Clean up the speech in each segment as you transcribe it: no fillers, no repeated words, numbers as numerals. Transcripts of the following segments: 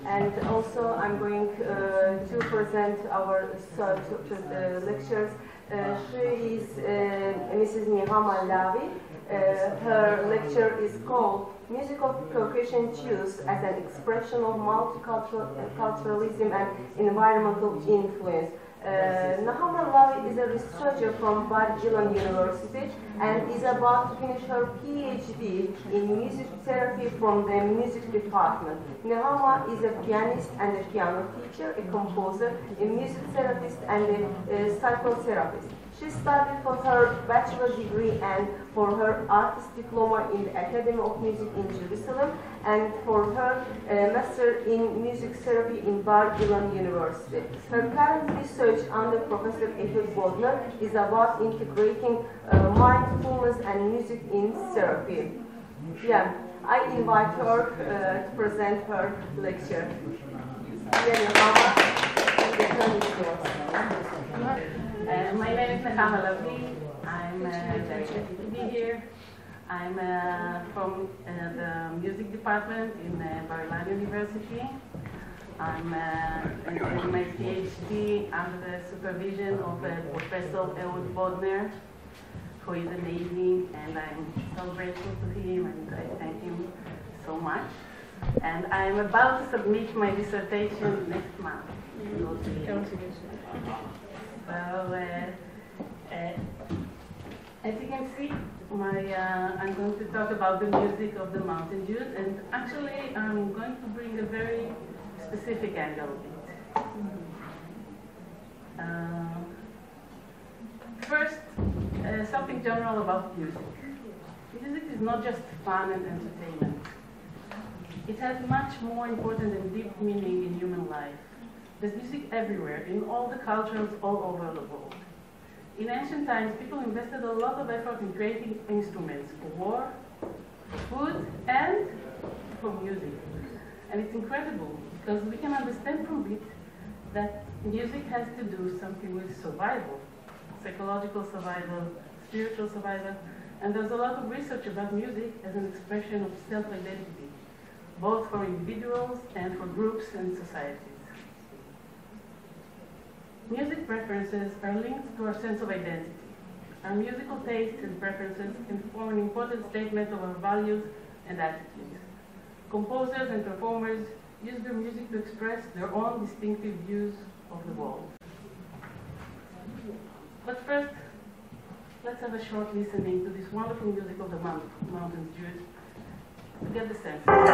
And also I'm going to present our lectures. She is Mrs. Nehama Lavi. Her lecture is called Music of Caucasian Jews as an Expression of Multiculturalism and Environmental Influence. Nehama Lavi is a researcher from Bar-Ilan University and is about to finish her PhD in music therapy from the music department. Nehama is a pianist and a piano teacher, a composer, a music therapist, and a psychotherapist. She studied for her bachelor degree and for her artist diploma in the Academy of Music in Jerusalem and for her master in music therapy in Bar-Ilan University. Her current research under Professor Ethel Bodner is about integrating mindfulness and music in therapy. Yeah, I invite her to present her lecture. My name is Nehama Lavi. I'm very happy to be here. I'm from the music department in Bar-Ilan University. I'm in my PhD under the supervision of Professor Ethel Bodner, who is amazing, and I'm so grateful to him, and I thank him so much. And I'm about to submit my dissertation next month. So, as you can see, I'm going to talk about the music of the Mountain Jews, and actually I'm going to bring a very specific angle of it. First, something general about music. Music is not just fun and entertainment. It has much more important and deep meaning in human life. There's music everywhere, in all the cultures all over the world. In ancient times, people invested a lot of effort in creating instruments for war, for food, and for music. And it's incredible, because we can understand from it that music has to do something with survival, psychological survival, spiritual survival, and there's a lot of research about music as an expression of self-identity, both for individuals and for groups and societies. Music preferences are linked to our sense of identity. Our musical tastes and preferences can form an important statement of our values and attitudes. Composers and performers use their music to express their own distinctive views of the world. But first, let's have a short listening to this wonderful music of the Mountain Jews to get the sense of it.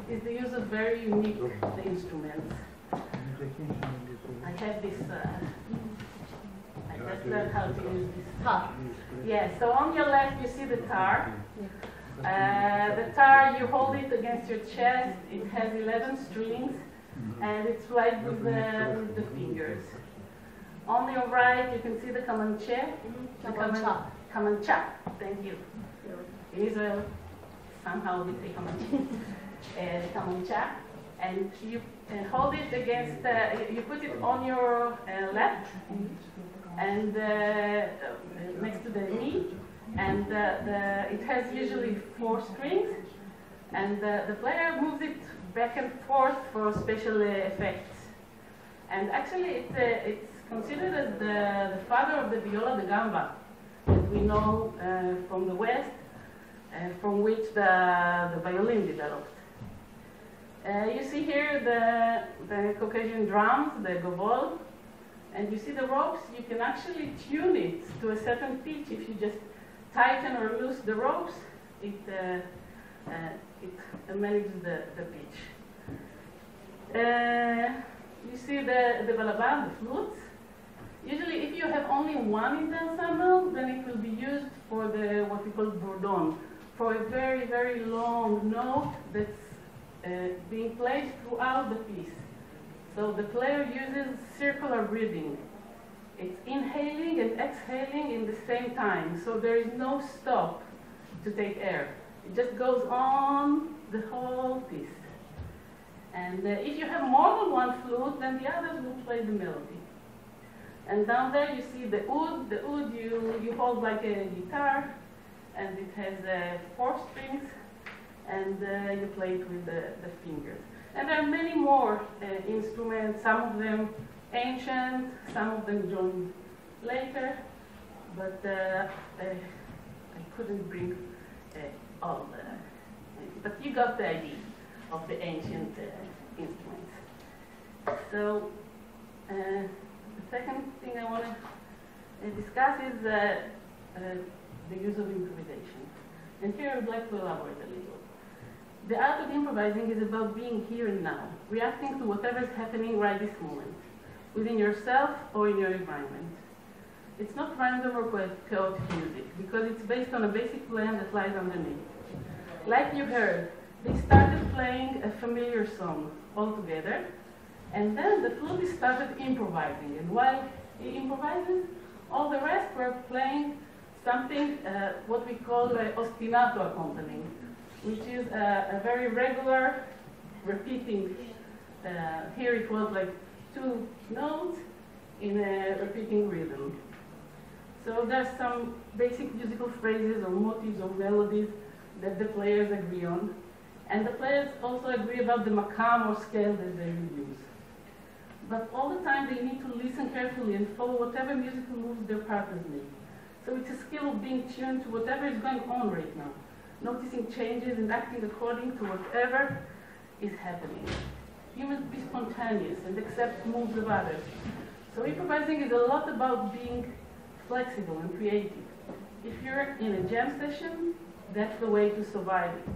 Is the use of very unique instruments. I have this, I just learned how to use this. Yeah, so on your left you see the tar. The tar, you hold it against your chest. It has 11 strings and it's played with the fingers. On your right you can see the kamanche. Kamancha, thank you. In Israel, somehow we say kamanche. Kamancha, and you hold it against, you put it on your left and next to the knee, and it has usually 4 strings, And the player moves it back and forth for special effects. And actually, it's considered as the father of the viola da gamba, as we know from the West, from which the violin developed. You see here the Caucasian drums, the gobol, and you see the ropes. You can actually tune it to a certain pitch. If you just tighten or loose the ropes, it manages the pitch. You see the balabal, the flutes. Usually, if you have only one in the ensemble, then it will be used for what we call bourdon, for a very, very long note that's being played throughout the piece. So the player uses circular breathing. It's inhaling and exhaling in the same time, so there is no stop to take air. It just goes on the whole piece. And if you have more than one flute, then the others will play the melody. And down there you see the oud. The oud you hold like a guitar, and it has 4 strings, and you play it with the fingers. And there are many more instruments, some of them ancient, some of them joined later, but I couldn't bring all of them. But you got the idea of the ancient instruments. So the second thing I want to discuss is the use of improvisation. And here I would like to elaborate a little. The art of improvising is about being here and now, reacting to whatever is happening right this moment, within yourself or in your environment. It's not random or chaotic music, because it's based on a basic plan that lies underneath. Like you heard, they started playing a familiar song all together, and then the flutist started improvising. And while he improvises, all the rest were playing something, what we call ostinato accompanying, which is a very regular repeating. Here it was like 2 notes in a repeating rhythm. So there's some basic musical phrases or motifs or melodies that the players agree on. And the players also agree about the makam or scale that they will use. But all the time they need to listen carefully and follow whatever musical moves their partners make. So it's a skill of being tuned to whatever is going on right now, noticing changes and acting according to whatever is happening. You must be spontaneous and accept moves of others. So improvising is a lot about being flexible and creative. If you're in a jam session, that's the way to survive it.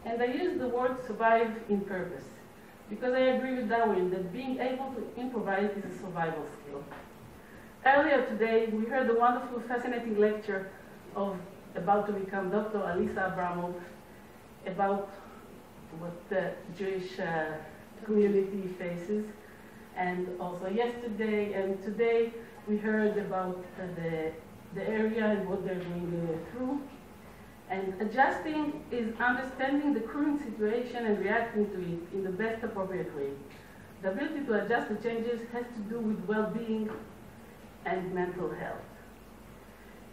And I use the word survive in purpose, because I agree with Darwin that being able to improvise is a survival skill. Earlier today, we heard a wonderful, fascinating lecture of about to become Dr. Alisa Abramov about what the Jewish community faces. And also yesterday and today, we heard about the area and what they're going through. And adjusting is understanding the current situation and reacting to it in the best appropriate way. The ability to adjust the changes has to do with well-being and mental health.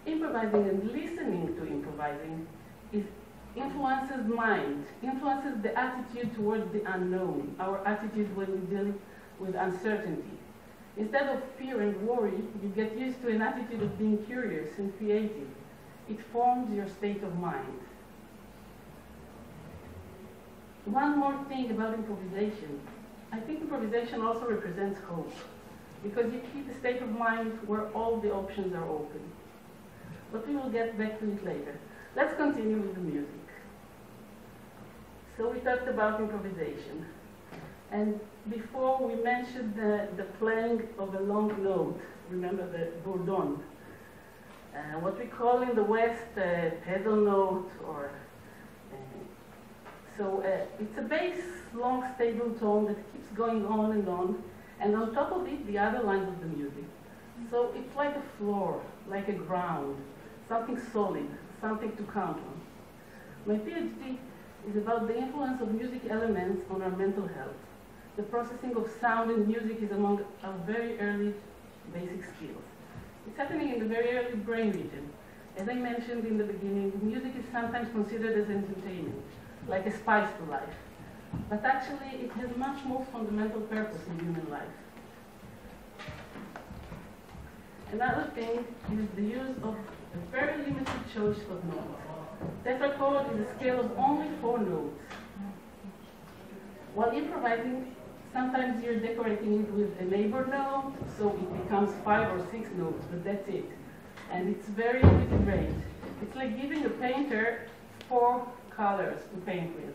Improvising and listening to improvising influences mind, influences the attitude towards the unknown, our attitude when we deal with uncertainty. Instead of fear and worry, you get used to an attitude of being curious and creative. It forms your state of mind. One more thing about improvisation. I think improvisation also represents hope, because you keep a state of mind where all the options are open. But we will get back to it later. Let's continue with the music. So we talked about improvisation. And before we mentioned the playing of a long note, remember the bourdon, what we call in the West pedal note, or it's a bass, long, stable tone that keeps going on, and on top of it, the other lines of the music. So it's like a floor, like a ground, something solid, something to count on. My PhD is about the influence of music elements on our mental health. The processing of sound and music is among our very early basic skills. It's happening in the very early brain region. As I mentioned in the beginning, music is sometimes considered as entertainment. like a spice to life. But actually, it has much more fundamental purpose in human life. Another thing is the use of a very limited choice of notes. Tetrachord is a scale of only 4 notes. While improvising, sometimes you're decorating it with a neighbor note, so it becomes 5 or 6 notes, but that's it. And it's very limited range. It's like giving a painter 4 colors to paint with.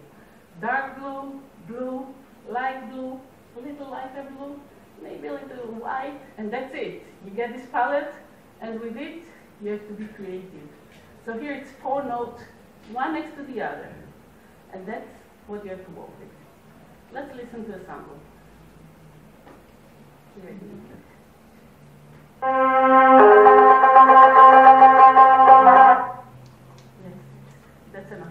Dark blue, blue, light blue, a little lighter blue, maybe a little white, and that's it. You get this palette, and with it, you have to be creative. So here it's 4 notes, one next to the other. And that's what you have to work with. Let's listen to a sample. Here it is. Yes, that's enough.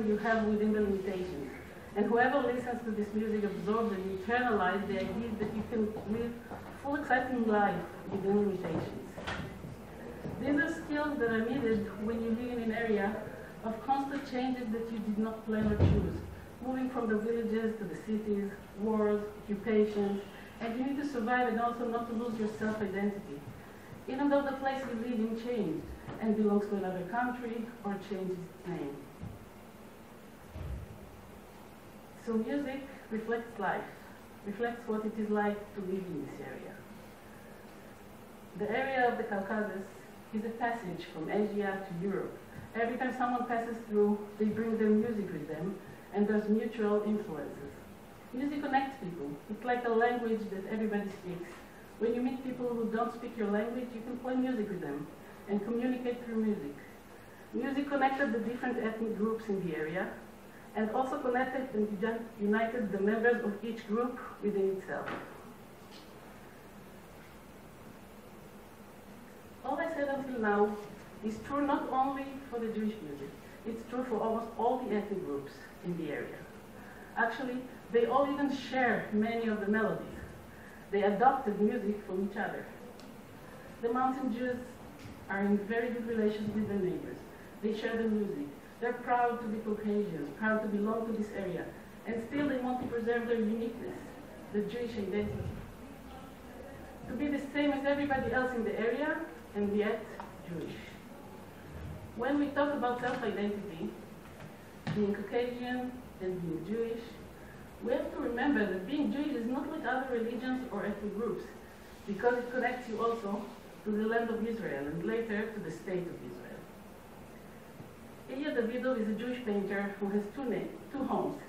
You have within the limitations. And whoever listens to this music absorbs and internalize the idea that you can live full exciting life within limitations. These are skills that are needed when you live in an area of constant changes that you did not plan or choose, moving from the villages to the cities, wars, occupations, and you need to survive and also not to lose your self-identity, even though the place you live in changed and belongs to another country or changes its name. So music reflects life, reflects what it is like to live in this area. The area of the Caucasus is a passage from Asia to Europe. Every time someone passes through, they bring their music with them, and there's mutual influences. Music connects people. It's like a language that everybody speaks. When you meet people who don't speak your language, you can play music with them and communicate through music. Music connected the different ethnic groups in the area, and also connected and united the members of each group within itself. All I said until now is true not only for the Jewish music, it's true for almost all the ethnic groups in the area. Actually, they all even share many of the melodies. They adopted music from each other. The mountain Jews are in very good relations with their neighbors. They share the music. They're proud to be Caucasians, proud to belong to this area, and still they want to preserve their uniqueness, the Jewish identity. To be the same as everybody else in the area, and yet Jewish. When we talk about self-identity, being Caucasian and being Jewish, we have to remember that being Jewish is not like other religions or ethnic groups, because it connects you also to the land of Israel, and later to the state of Israel. Ilya Davidov is a Jewish painter who has two homes,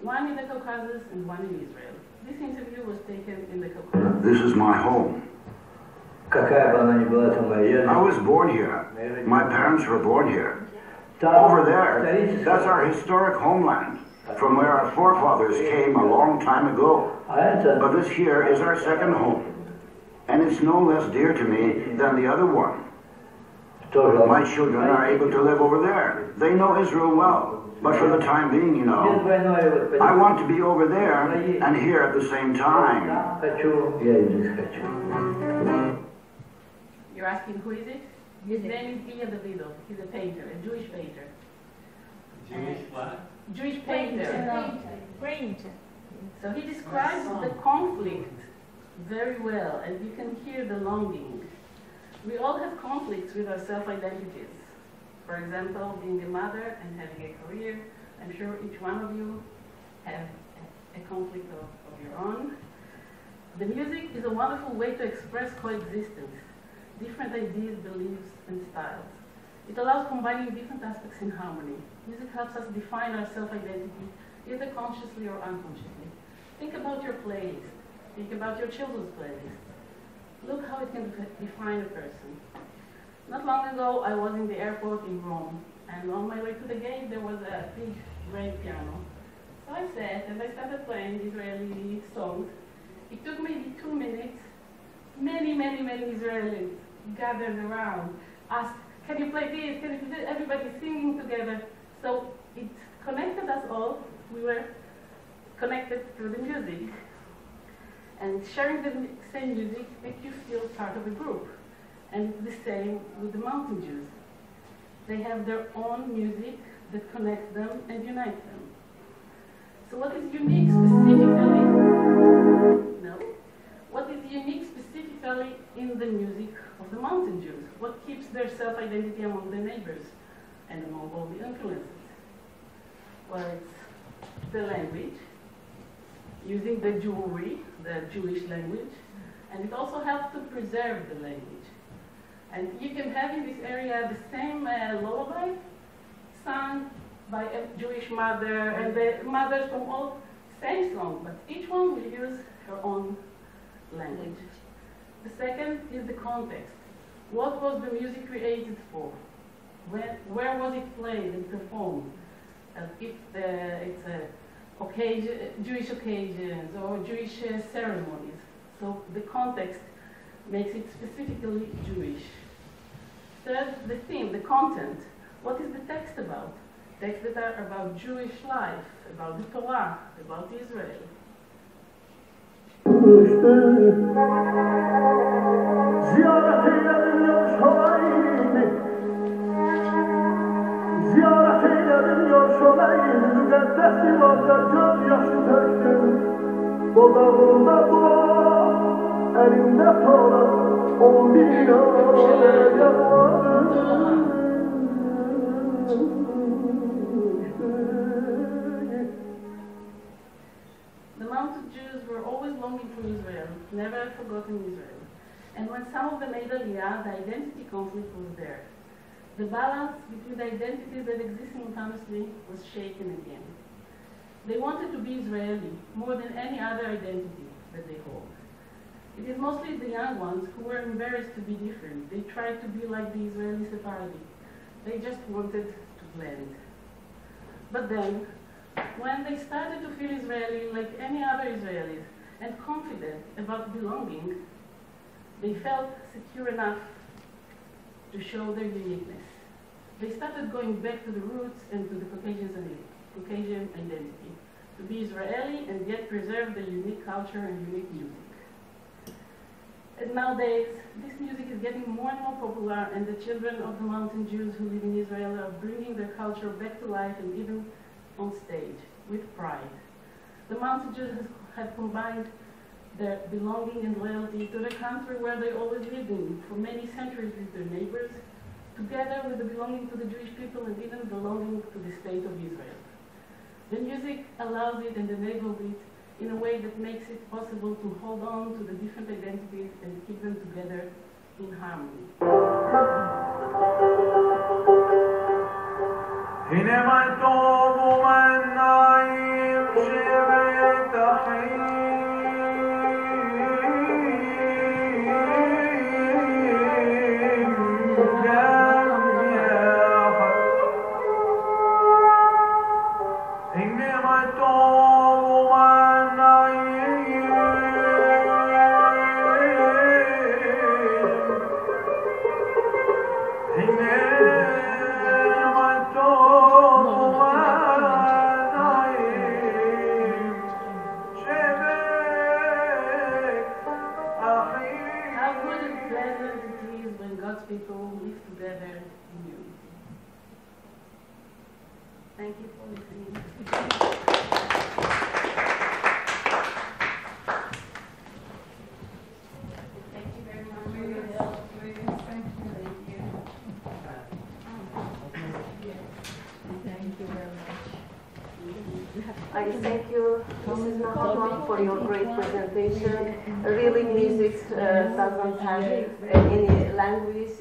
one in the Caucasus and one in Israel. This interview was taken in the Caucasus. This is my home. I was born here. My parents were born here. Over there, that's our historic homeland, from where our forefathers came a long time ago. But this here is our second home, and it's no less dear to me than the other one. My children are able to live over there. They know Israel well, but for the time being, you know, I want to be over there and here at the same time. You're asking who is it? His name is Ilya Davidov. He's a painter, a Jewish painter. Jewish what? Jewish painter. Painter. So he describes the conflict very well, and you can hear the longing. We all have conflicts with our self-identities. For example, being a mother and having a career. I'm sure each one of you have a conflict of your own. The music is a wonderful way to express coexistence, different ideas, beliefs, and styles. It allows combining different aspects in harmony. Music helps us define our self-identity, either consciously or unconsciously. Think about your playlist. Think about your children's playlist. Look how it can define a person. Not long ago, I was in the airport in Rome, and on my way to the gate, there was a big grand piano. So I sat, and I started playing Israeli songs. It took maybe 2 minutes. Many Israelis gathered around, asked, can you play this? Can you play this? Everybody singing together. So it connected us all. We were connected through the music. And sharing the same music makes you feel part of a group. And the same with the Mountain Jews. They have their own music that connects them and unites them. So what is unique specifically? What is unique specifically in the music of the Mountain Jews? What keeps their self-identity among their neighbors and among all the influences? Well, it's the language, using the jewelry, the Jewish language, and it also helps to preserve the language. And you can have in this area the same lullaby sung by a Jewish mother, and the mothers from all same song, but each one will use her own language. The second is the context. What was the music created for? Where was it played and performed? If it's Jewish occasions or Jewish ceremonies. So the context makes it specifically Jewish. Third, the theme, the content. What is the text about? Texts that are about Jewish life, about the Torah, about Israel. The Mountain Jews were always longing for Israel, never forgotten Israel. And when some of them made Aliyah, the identity conflict was there. The balance between the identities that exist simultaneously was shaken again. They wanted to be Israeli more than any other identity that they hold. It is mostly the young ones who were embarrassed to be different. They tried to be like the Israeli Sephardi. They just wanted to blend. But then, when they started to feel Israeli like any other Israelis and confident about belonging, they felt secure enough to show their uniqueness. They started going back to the roots and to the Caucasian identity, to be Israeli and yet preserve the unique culture and unique music. And nowadays, this music is getting more and more popular, and the children of the Mountain Jews who live in Israel are bringing their culture back to life and even on stage with pride. The Mountain Jews have combined their belonging and loyalty to the country where they always lived in for many centuries with their neighbors, together with the belonging to the Jewish people and even belonging to the state of Israel. The music allows it and enables it in a way that makes it possible to hold on to the different identities and keep them together in harmony. for your great presentation. Really, music doesn't have any language.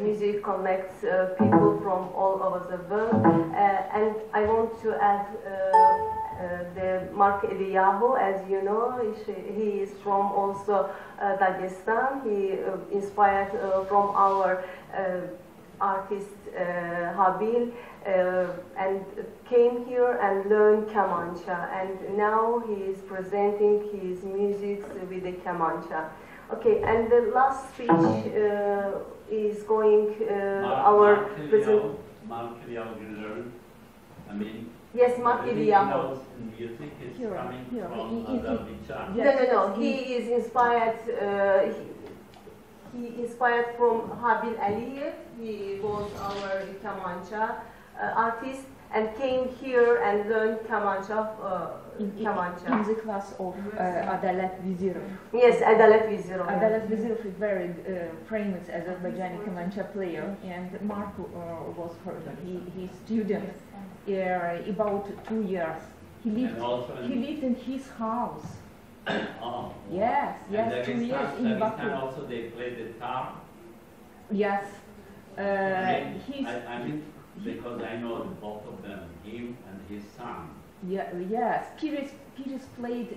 Music connects people from all over the world. And I want to add the Mark Eliyahu, as you know, he is from also Dagestan. He inspired from our artist Habil and came here and learned Kamancha, and now he is presenting his music with the Kamancha. Okay, and the last speech is going our president. Mark Eliyahu you learned. I mean, yes, Mark Eliyahu. Music is coming from Azerbaijan. No. He is inspired. He inspired from Habil Aliyev. He was our Kamancha artist and came here and learned Kamancha. In the class of Adalet Vizirov. Yes, Adalet Vizirov. Adalet Vizirov is very famous Azerbaijani Kamancha player, and Mark was his student about 2 years. He lived in his house. Oh. Yes, 2 years in Baku. Also they play the tar. Yes. I mean, because I know both of them, him and his son. Yeah, yes. Piris played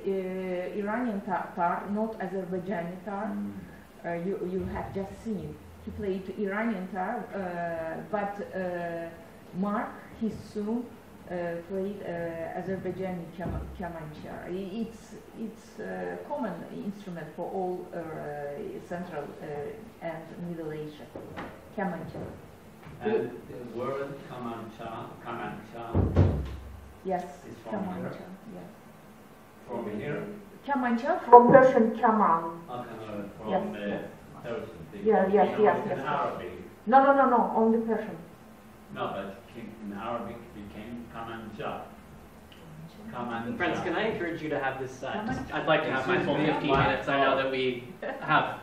Iranian tar, not Azerbaijani tar. You have just seen. He played Iranian tar, but Mark, his son, played Azerbaijani kamancha. It's a common instrument for all Central and Middle Asia. Kamancha. And the word Kamancha, yes, is from Kamancha. here. Yes. From here. Kamancha from Persian kaman. From yes. Persian. Yes. In Arabic. No, only Persian. No, but in Arabic became Kamancha. Friends, can I encourage you to have this? I'd like to have my full 15 minutes. I know that we have